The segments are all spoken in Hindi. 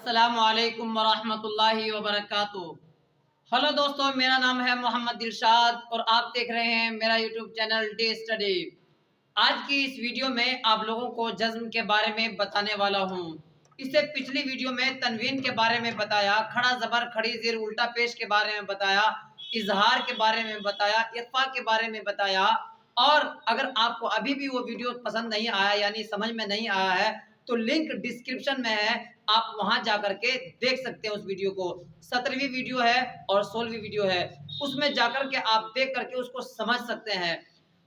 अस्सलामु अलैकुम वरहमतुल्लाहि वबरकातुहू। हेलो दोस्तों, मेरा नाम है मोहम्मद दिलशाद और आप देख रहे हैं मेरा यूट्यूब चैनल डे स्टडी। आज की इस वीडियो में आप लोगों को जज्म के बारे में बताने वाला हूँ। इससे पिछली वीडियो में तनवीन के बारे में बताया, खड़ा जबर खड़ी ज़ेर उल्टा पेश के बारे में बताया, इजहार के बारे में बताया, इख्फा के बारे में बताया। और अगर आपको अभी भी वो वीडियो पसंद नहीं आया यानी समझ में नहीं आया है तो लिंक डिस्क्रिप्शन में है, आप वहां जाकर के देख सकते हैं उस वीडियो को। 17वीं वीडियो है और 16वीं वीडियो है, उसमें जाकर के आप देख करके उसको समझ सकते हैं।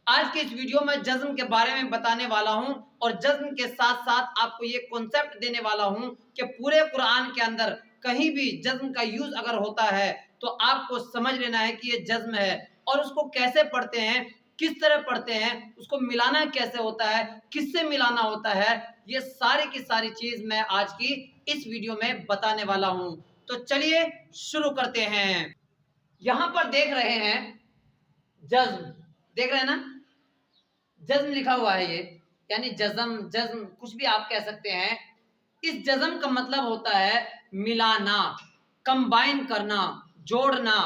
आज के इस वीडियो में जज्म के बारे में बताने वाला हूं और जज्म के साथ साथ आपको ये कॉन्सेप्ट देने वाला हूं कि पूरे कुरान के अंदर कहीं भी जज्म का यूज अगर होता है तो आपको समझ लेना है कि ये जज्म है और उसको कैसे पढ़ते हैं, किस तरह पढ़ते हैं, उसको मिलाना कैसे होता है, किससे मिलाना होता है, ये सारी की सारी चीज मैं आज की इस वीडियो में बताने वाला हूं। तो चलिए शुरू करते हैं। यहां पर देख रहे हैं जज्म, देख रहे हैं ना, जज्म लिखा हुआ है ये, यानी जज्म जज्म कुछ भी आप कह सकते हैं। इस जज्म का मतलब होता है मिलाना, कंबाइन करना, जोड़ना,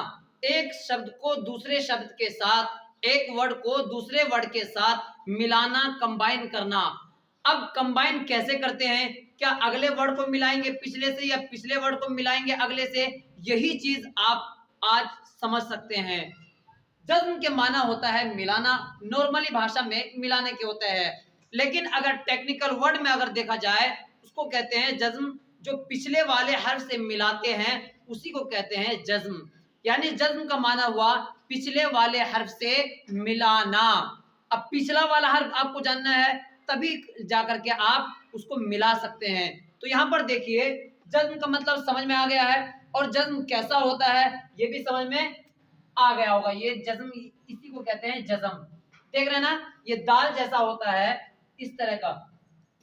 एक शब्द को दूसरे शब्द के साथ, एक वर्ड को दूसरे वर्ड के साथ मिलाना, कंबाइन करना। अब कंबाइन कैसे करते हैं? क्या अगले वर्ड को मिलाएंगे पिछले से या पिछले वर्ड को मिलाएंगे अगले से? यही चीज आप आज समझ सकते हैं। जज्म के माना होता है मिलाना, नॉर्मली भाषा में मिलाने के होते हैं, लेकिन अगर टेक्निकल वर्ड में अगर देखा जाए उसको कहते हैं जज्म। जो पिछले वाले हर्फ से मिलाते हैं उसी को कहते हैं जज्म। यानी जज्म का माना हुआ पिछले वाले हर्फ से मिलाना। अब पिछला वाला हर्फ आपको जानना है तभी जाकर के आप उसको मिला सकते हैं। तो यहाँ पर देखिए जज्म का मतलब समझ में आ गया है और जज्म कैसा होता है ये भी समझ में आ गया होगा। ये जज्म, इसी को कहते हैं जज्म। देख रहे हैं ना, ये दाल जैसा होता है, इस तरह का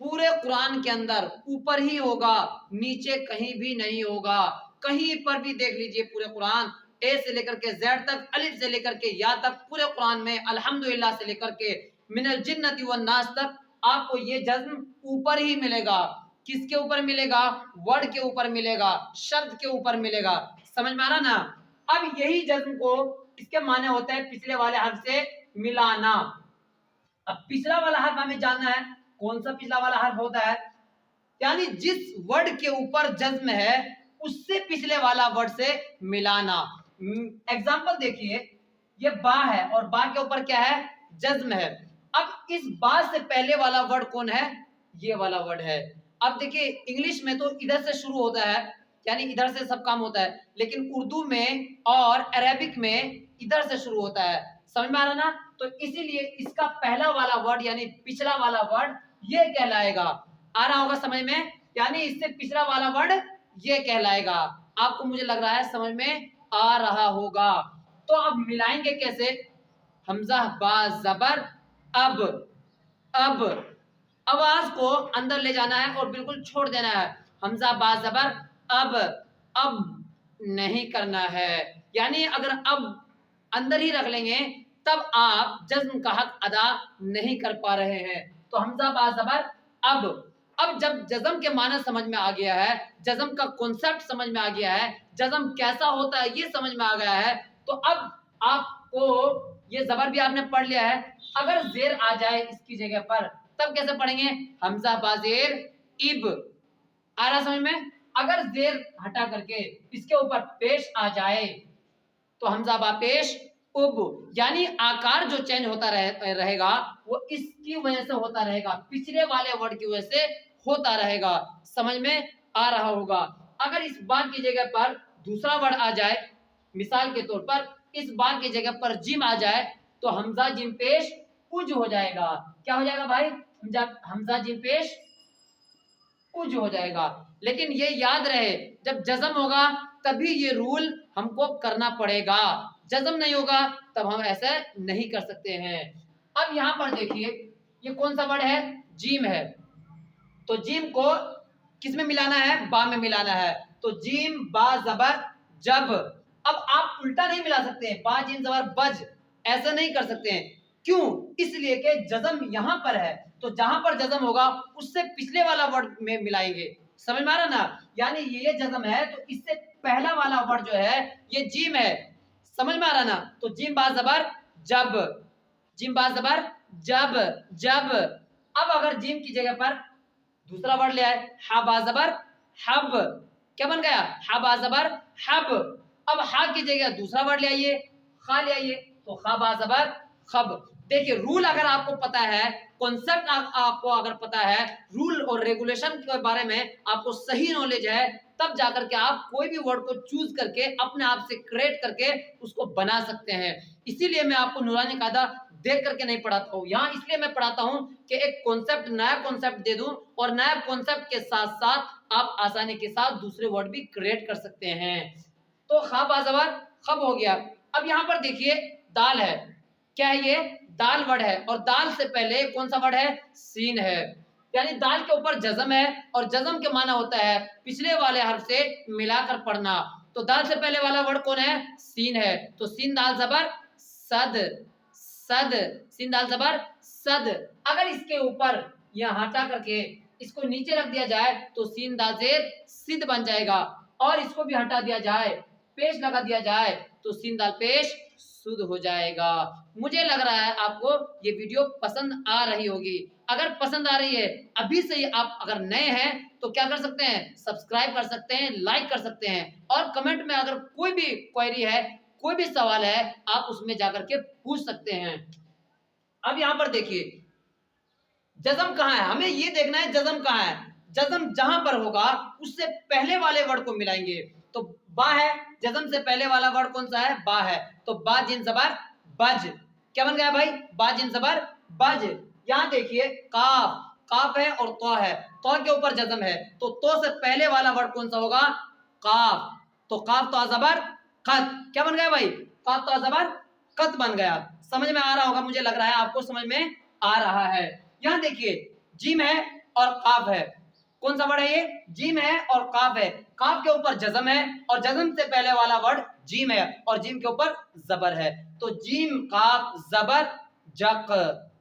पूरे कुरान के अंदर ऊपर ही होगा, नीचे कहीं भी नहीं होगा। कहीं पर भी देख लीजिए पूरे कुरान, ए से लेकर के जेड तक, अलिफ से लेकर के या तक, पूरे कुरान में अल्हम्दुलिल्लाह से लेकर के मिनल जिन्नति वन नास तक आपको ये जज्म ऊपर ही मिलेगा। किसके ऊपर मिलेगा? वर्ड के ऊपर मिलेगा, शब्द के ऊपर मिलेगा। समझ में आ रहा ना? अब यही जज्म को, इसके माने होता है पिछले वाले हर्फ से मिलाना। अब पिछला वाला हर्फ हमें जानना है, कौन सा पिछला वाला हर्फ होता है? यानी जिस वर्ड के ऊपर जज्म है उससे पिछले वाला वर्ड से मिलाना। एग्जांपल देखिए, ये बा है और बा के ऊपर क्या है? जज्म है। अब इस बा से पहले वाला वर्ड कौन है? ये वाला वर्ड है। अब देखिए इंग्लिश में तो इधर से शुरू होता है, यानी इधर से सब काम होता है, लेकिन उर्दू में और अरेबिक में इधर से शुरू होता है। समझ में आ रहा ना? तो इसीलिए इसका पहला वाला वर्ड यानी पिछला वाला वर्ड ये कहलाएगा। आ रहा होगा समझ में? यानी इससे पिछला वाला वर्ड ये कहलाएगा। आपको मुझे लग रहा है समझ में आ रहा होगा। तो अब मिलाएंगे कैसे? हमजा बा जबर अब, अब आवाज को अंदर ले जाना है और बिल्कुल छोड़ देना है। हमजा बा जबर अब नहीं करना है। यानी अगर अब अंदर ही रख लेंगे तब आप जज्म का हक अदा नहीं कर पा रहे हैं। तो हमजा बा जबर अब जब जज्म के माना समझ में आ गया है, जज्म का कॉन्सेप्ट समझ में आ गया है, जज्म कैसा होता है ये समझ में आ गया है, तो अब आपको ये जबर भी आपने पढ़ लिया है। अगर जेर आ जाए इसकी जगह पर तब कैसे पढ़ेंगे? हमजा बाजेर इब। आ रहा समझ में? अगर जेर हटा करके इसके ऊपर पेश आ जाए तो हमजा बा पेश उब, यानी आकार जो चेंज होता रहेगा वो इसकी वजह से होता रहेगा, पिछले वाले वर्ड की वजह से होता रहेगा। समझ में आ रहा होगा। अगर इस बात की जगह पर दूसरा वर्ड आ जाए, मिसाल के तौर पर इस बात की जगह पर जिम आ जाए तो हमजा जिम पेश उज हो जाएगा। क्या हो जाएगा भाई? हमजा जिम पेश उज हो जाएगा। लेकिन ये याद रहे जब जज्म होगा तभी ये रूल हमको करना पड़ेगा, जज्म नहीं होगा तब हम ऐसा नहीं कर सकते हैं। अब यहाँ पर देखिए ये कौन सा वर्ड है? जीम है। तो जीम को किस में मिलाना है? बा में मिलाना है। तो जीम बा जबर जब। अब आप उल्टा नहीं मिला सकते, बा जीम जबर बज, ऐसा नहीं कर सकते हैं। क्यों? इसलिए कि जज्म यहाँ पर है, तो जहां पर जज्म होगा उससे पिछले वाला वर्ड में मिलाएंगे। समझ में आ रहा ना? यानी ये जज्म है, तो इससे पहला वाला वर्ड जो है ये जीम है। समझ में आ रहा ना? तो जीम बा जबर जब, जीम बा जबर जब, जब। अब अगर जीम की जगह पर दूसरा वर्ड ले आए, हा बा जबर हब, क्या बन गया? हा बा जबर हब। अब हा की जगह दूसरा वर्ड ले आइए, खा ले आइए, तो खा बा जबर खब। देखिए रूल अगर आपको पता है, कॉन्सेप्ट आपको अगर पता है, रूल और रेगुलेशन के बारे में आपको सही नॉलेज है, तब जाकर के आप कोई भी वर्ड को चूज करके अपने आप से क्रिएट करके उसको बना सकते हैं। इसीलिए मैं आपको नूरानी कायदा देख करके नहीं पढ़ाता हूँ, यहाँ इसलिए मैं पढ़ाता हूँ कि एक कॉन्सेप्ट, नया कॉन्सेप्ट दे दूं, और नया कॉन्सेप्ट के साथ साथ आप आसानी के साथ दूसरे वर्ड भी क्रिएट कर सकते हैं। तो खा बाजबर खब हो गया। अब यहाँ पर देखिए दाल है, क्या है ये? दाल वर्ड है, और दाल से पहले कौन सा वर्ड है? सीन है, यानी दाल के ऊपर जज्म है, और जज्म के माना होता है पिछले वाले हर्फ से मिलाकर पढ़ना। तो दाल से पहले वाला वर्ड कौन है? सीन है, तो सीन दाल जबर सद, सद, सीन दाल जबर सद। अगर इसके ऊपर यह हटा करके इसको नीचे रख दिया जाए तो सीन दाल जेर सिद बन जाएगा, और इसको भी हटा दिया जाए, पेश लगा दिया जाए, तो सीन दाल पेश शुद्ध हो जाएगा। मुझे लग रहा है आपको ये वीडियो पसंद आ रही होगी। अगर पसंद आ रही है, अभी से ही आप अगर नए हैं तो क्या कर सकते हैं? सब्सक्राइब कर सकते हैं, लाइक कर सकते हैं, और कमेंट में अगर कोई भी क्वेरी है, कोई भी सवाल है, आप उसमें जाकर के पूछ सकते हैं। अब यहाँ पर देखिए जज्म कहाँ है, हमें ये देखना है जज्म कहाँ है। जज्म जहां पर होगा उससे पहले वाले वर्ड को मिलाएंगे। तो बा है, जज्म से पहले वाला वर्ड कौन सा है? बा है, तो बा जिन जबर बज, क्या बन गया भाई? बा जिन जबर बज। यहाँ देखिए काफ, काफ है और तो है, तो के ऊपर जज्म है, तो से पहले वाला वर्ड कौन सा होगा? काफ, तो काफ तो जबर खत, क्या बन गया भाई? काफ तो जबर कत बन गया। समझ में आ रहा होगा, मुझे लग रहा है आपको समझ में आ रहा है। यहाँ देखिए जीम है और काफ है, कौन सा वर्ड है ये? जीम है और काफ है। काफ के ऊपर जज्म है, और जज्म से पहले वाला वर्ड जीम है, और जीम के ऊपर जबर है, तो जीम काफ जबर जक,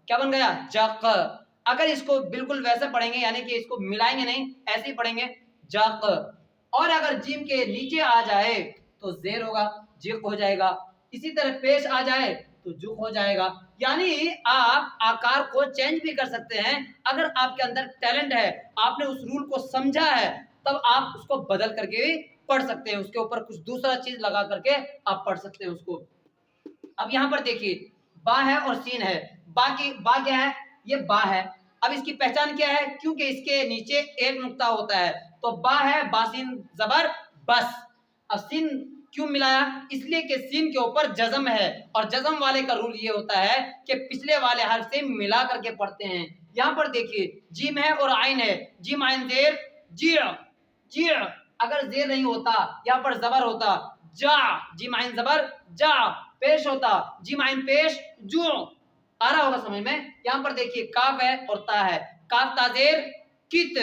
क्या बन गया? जक। अगर इसको बिल्कुल वैसे पढ़ेंगे, यानी कि इसको मिलाएंगे नहीं, ऐसे ही पढ़ेंगे जक। और अगर जीम के नीचे आ जाए तो जेर होगा, जिक हो जाएगा। इसी तरह पेश आ जाए तो जुक हो जाएगा। यानी आप आकार को चेंज भी कर सकते हैं। अगर आपके अंदर टैलेंट है, आपने उस रूल को समझा है, तब आप उसको बदल करके भी पढ़ सकते हैं, उसके ऊपर कुछ दूसरा चीज लगा करके आप पढ़ सकते हैं उसको। अब यहाँ पर देखिए बा है और सीन है, बा क्या है? ये बा है। अब इसकी पहचान क्या है? क्योंकि इसके नीचे एक नुक्ता होता है, तो बा है, बासीन जबर बस। अब सीन क्यों मिलाया? इसलिए कि सीन के ऊपर जज्म है, और जज्म वाले का रूल ये होता है कि पिछले वाले हर्फ से मिला करके पढ़ते हैं। यहाँ पर देखिए जीम है और आइन है, जीम आइन जेर जी, जी। अगर जेर नहीं होता, यहाँ पर जबर होता जा, जीम आइन जबर जा, पेश होता जीम आइन पेश जू। आ रहा होगा समझ में? यहाँ पर देखिए काफ है और ता है, काफ ताजेर कित,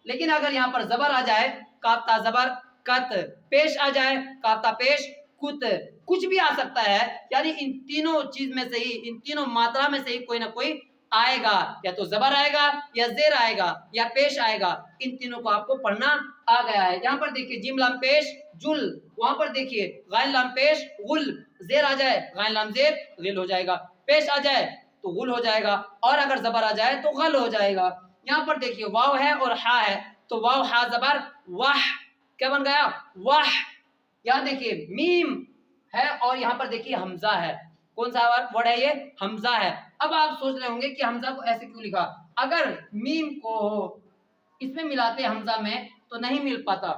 लेकिन अगर यहाँ पर जबर आ जाए, काफ ता जबर कत, पेश आ जाए, काफ ता पेश कुत, कुछ भी आ सकता है। यानी इन तीनों चीज में से ही, इन तीनों मात्रा में से ही कोई ना कोई आएगा, या तो जबर आएगा, या जेर आएगा, या पेश आएगा। इन तीनों को आपको पढ़ना आ गया है। यहाँ पर देखिए जिम लाम पेश जुल, वहां पर देखिए गाइन लाम पेश गुल, जेर आ जाए गाइन लाम जेर गिल हो जाएगा, पेश आ जाए तो गुल हो जाएगा, और अगर जबर आ जाए तो गल हो जाएगा। यहाँ पर देखिए वाव है और हा है, तो वाव हा जबर वाह, क्या बन गया? वाह। यहाँ देखिए मीम है, और यहाँ पर देखिए हमजा है, कौन सा वर्ड है ये? हमजा है। अब आप सोच रहे होंगे कि हमजा को ऐसे क्यों लिखा? अगर मीम को इसमें मिलाते हमजा में तो नहीं मिल पाता,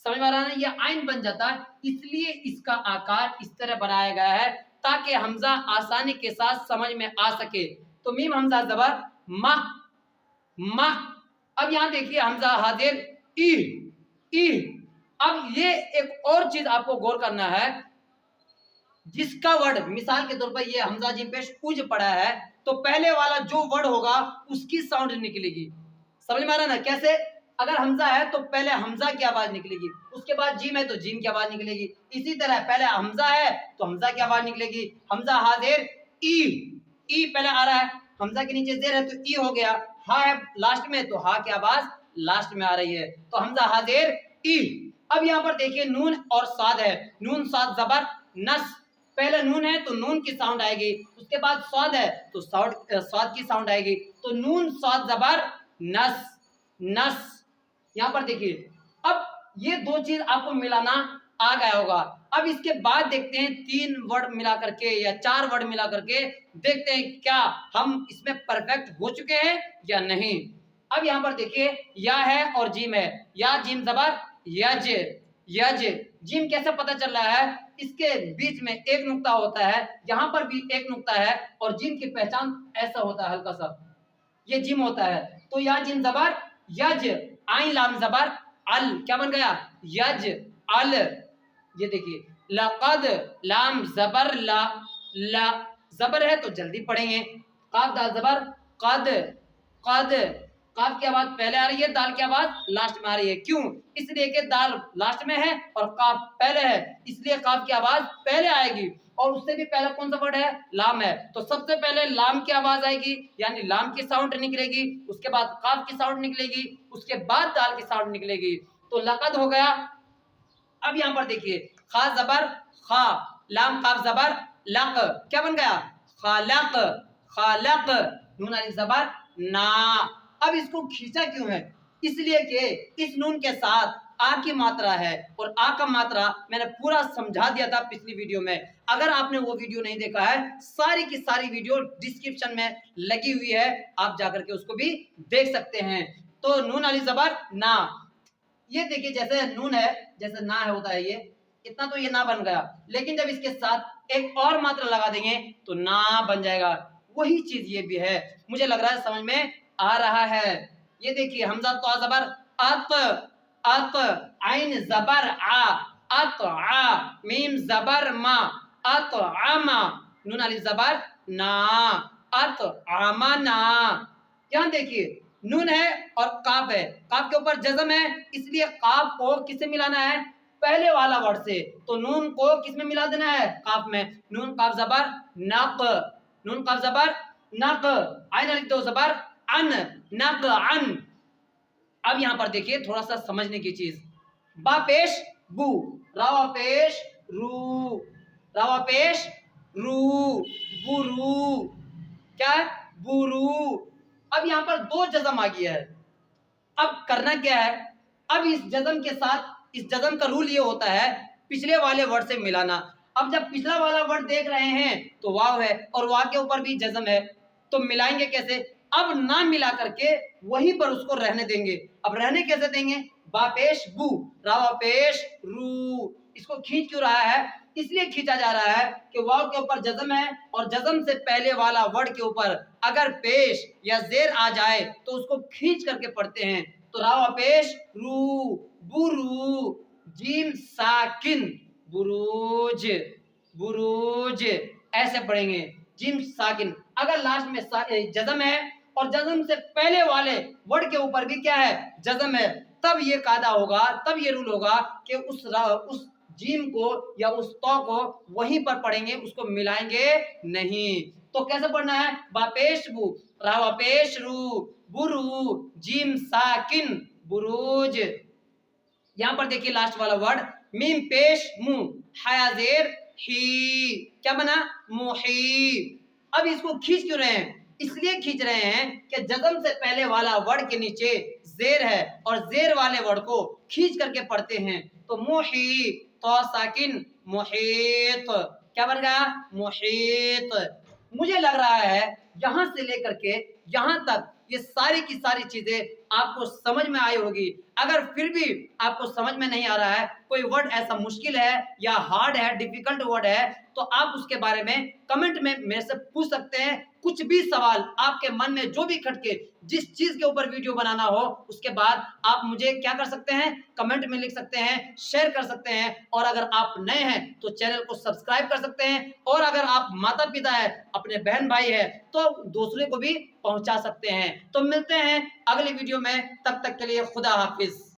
समझ में आ रहा है? ये आइन बन जाता, इसलिए इसका आकार इस तरह बनाया गया है ताकि हमजा आसानी के साथ समझ में आ सके। तो मीम हमजा जबर मा, मा। अब यहाँ देखिए हमजा हाजिर ई, ई। अब ये एक और चीज आपको गौर करना है, जिसका वर्ड मिसाल के तौर पर ये हमजा जिम पेश उज पड़ा है, तो पहले वाला जो वर्ड होगा उसकी साउंड निकलेगी। समझ में आ रहा ना कैसे? अगर हमजा है तो पहले हमजा की आवाज निकलेगी, उसके बाद जीम है तो जीम की आवाज निकलेगी। इसी तरह पहले हमजा है तो हमजा की आवाज निकलेगी। हमजा हाजिर ई, ई पहले आ रहा है, हमजा के नीचे जेर है तो ई हो गया, हा है लास्ट में तो हा की आवाज लास्ट में आ रही है, तो हमजा हाजिर ई। अब यहाँ पर देखिए नून और स्वाद है, नून स्वाद जबर नस, पहले नून है तो नून की साउंड आएगी, उसके बाद स्वाद है तो स्वाद की साउंड आएगी, तो नून स्वाद जबर नस, नस। यहाँ पर देखिए अब ये दो चीज आपको मिलाना आ गया होगा। अब इसके बाद देखते हैं 3 वर्ड मिला करके या 4 वर्ड मिला करके देखते हैं क्या हम इसमें परफेक्ट हो चुके हैं या नहीं। अब यहाँ पर देखिए या है और जीम है, या जीम जबर यज, यज। जीम कैसे पता चल रहा है, इसके बीच में एक नुक्ता होता है, यहाँ पर भी एक नुक्ता है, और जीम की पहचान ऐसा होता है हल्का सा, ये जिम होता है। तो या जिम जबर यज, आइन लाम जबर अल, क्या बन गया यज अल। ये देखिए लक़द, लाम जबर ला, ला जबर है तो जल्दी पढ़ेंगे, काफ दाल जबर कद, कद, काफ की आवाज पहले आ रही है, दाल की आवाज लास्ट में आ रही है, क्यों, इसलिए कि दाल लास्ट में है और काफ पहले है, इसलिए काफ की आवाज पहले आएगी। और उससे भी पहले कौन सा वर्ड है, लाम है, तो सबसे पहले लाम की आवाज आएगी, यानी लाम की साउंड निकलेगी, उसके बाद काफ की साउंड निकलेगी, उसके बाद दाल की साउंड निकलेगी, तो लक़द हो गया। अब यहाँ पर देखिए खा जबर खा, लाम काफ जबर लक, क्या बन गया खालक, खालक, नून अलिफ जबर ना। अब इसको खींचा क्यों है, इसलिए कि इस नून के साथ आ की मात्रा है, और आ का मात्रा मैंने पूरा समझा दिया था पिछली वीडियो में। अगर आपने वो वीडियो नहीं देखा है, सारी की सारी वीडियो डिस्क्रिप्शन में लगी हुई है, आप जाकर के उसको भी देख सकते हैं। तो नून अलिफ जबर ना, ये देखिए जैसे नून है, जैसे ना है होता है, ये इतना तो ये ना बन गया, लेकिन जब इसके साथ एक और मात्रा लगा देंगे तो ना बन जाएगा। वही चीज ये भी है, मुझे लग रहा है समझ में आ रहा है। ये देखिए हमजा तो जबर अत, अत, आइन जबर आ, अत आ, मीम जबर मा, अत आमा, नून अलिफ जबर ना, अत आमा ना। यहाँ देखिए नून है और काफ है, काफ के ऊपर जज़म है, इसलिए काफ को किससे मिलाना है, पहले वाला वर्ड से, तो नून को किस में मिला देना है, काफ में, नून काफ जबर नक, नून काफ जबर नक, आइन अलिफ दो जबर अन, नक अन। अब यहाँ पर देखिए थोड़ा सा समझने की चीज, बा पेश बू, रावा पेश रू, रावा पेश रू, बुरू, क्या है बुरू। अब यहाँ पर 2 जज़म आ गया है, अब करना क्या है, अब इस जज़म के साथ, इस जज़म का रूल ये होता है पिछले वाले वर्ड से मिलाना। अब जब पिछला वाला वर्ड देख रहे हैं तो वाव है और वाव के ऊपर भी जज़म है, तो मिलाएंगे कैसे, अब ना मिला करके वहीं पर उसको रहने देंगे। अब रहने कैसे देंगे, बापेश बू, रावा पेश रू, इसको खींच क्यों रहा है, इसलिए खींचा जा रहा है कि वाव के ऊपर जज़म है, और जज़म से पहले वाला वर्ड के ऊपर अगर पेश या जेर आ जाए तो उसको खींच करके पढ़ते हैं। तो रावा पेश रू, बुरू, जीम साकिन बुरूज, बुरूज, ऐसे पढ़ेंगे, जीम साकिन। अगर लास्ट में जज़म है और जज़म से पहले वाले वर्ड के ऊपर भी क्या है, जज़म है, तब ये कायदा होगा, तब ये रूल होगा कि उस जीम को या उस तो को वहीं पर पढ़ेंगे, उसको मिलाएंगे नहीं। तो कैसे पढ़ना है, बापेश बू, रावा पेश रू, बुरू, जीम साकिन बुरूज। यहां पर देखिए लास्ट वाला वर्ड मीम पेश मु, हया जेर ही, क्या बना मुही। अब इसको खींच क्यों रहे हैं, इसलिए खींच रहे हैं कि जज़म से पहले वाला वर्ड के नीचे जेर है और जेर वाले वर्ड को खींच करके पढ़ते हैं। तो मुही, तो साकिन मुहीत, क्या बन गया मुहीत। मुझे लग रहा है यहां से लेकर के यहां तक ये सारी की सारी चीजें आपको समझ में आई होगी। अगर फिर भी आपको समझ में नहीं आ रहा है, कोई वर्ड ऐसा मुश्किल है या हार्ड है, डिफिकल्ट वर्ड है, तो आप उसके बारे में कमेंट में मेरे से पूछ सकते हैं। कुछ भी सवाल आपके मन में जो भी खटके, जिस चीज के ऊपर वीडियो बनाना हो, उसके बाद आप मुझे क्या कर सकते हैं, कमेंट में लिख सकते हैं, शेयर कर सकते हैं। और अगर आप नए हैं तो चैनल को सब्सक्राइब कर सकते हैं, और अगर आप माता पिता है, अपने बहन भाई है, तो दूसरे को भी पहुंचा सकते हैं। तो मिलते हैं अगली वीडियो में, तब तक के लिए खुदा हाफिज।